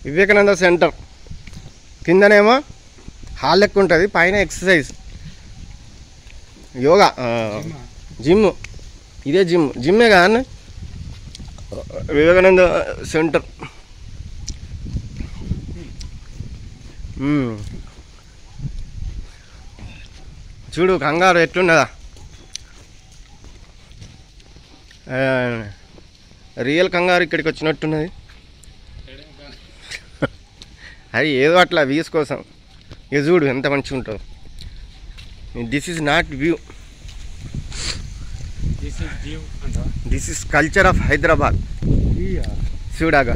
Vivekananda centre కిందనేమో hall లెక్క ఉంటుంది, పైన ఎక్సర్సైజ్ యోగా జిమ్. ఇదే జిమ్మే కదా వివేకానంద సెంటర్. చూడు కంగారు ఎట్లున్నదా, రియల్ కంగారు ఇక్కడికి వచ్చినట్టున్నది. అది ఏదో అట్లా వ్యూస్ కోసం. ఇక చూడు ఎంత మంచిగా ఉంటుందో. This is not view, this is culture of Hyderabad. చూడాగా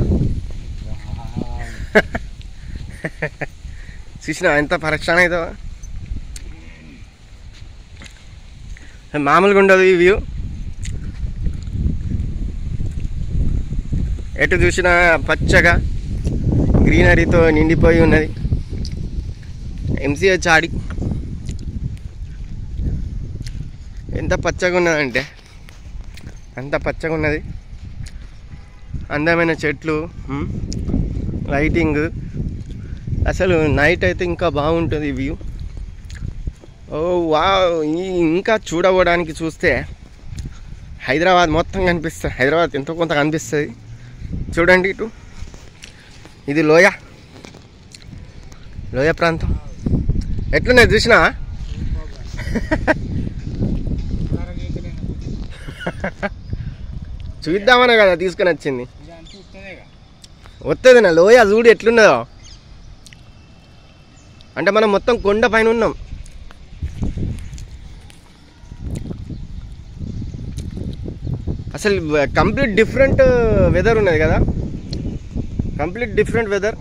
చూసినా ఎంత పరిశ్రమ అవుతుందో. మామూలుగా ఉండదు ఈ వ్యూ. ఎటు చూసినా పచ్చగా గ్రీనరీతో నిండిపోయి ఉన్నది. ఎంసీహెచ్ ఆడి ఎంత పచ్చగా ఉన్నదంటే అంత పచ్చగా ఉన్నది. అందమైన చెట్లు, లైటింగ్. అసలు నైట్ అయితే ఇంకా బాగుంటుంది ఈ వ్యూ. ఓ వా, ఇంకా చూడడానికి చూస్తే హైదరాబాద్ మొత్తం కనిపిస్తుంది. హైదరాబాద్ ఎంతో కొంత కనిపిస్తుంది. చూడండి ఇటు, ఇది లోయ ప్రాంతం ఎట్లున్నది చూసినా. చూద్దామనే కదా తీసుకొని వచ్చింది. వస్తుంది నా లోయ, చూడు ఎట్లున్నదో. అంటే మనం మొత్తం కొండ పైన ఉన్నాం. అసలు కంప్లీట్ డిఫరెంట్ వెదర్ ఉన్నది కదా, కంప్లీట్ డిఫరెంట్ వెదర్.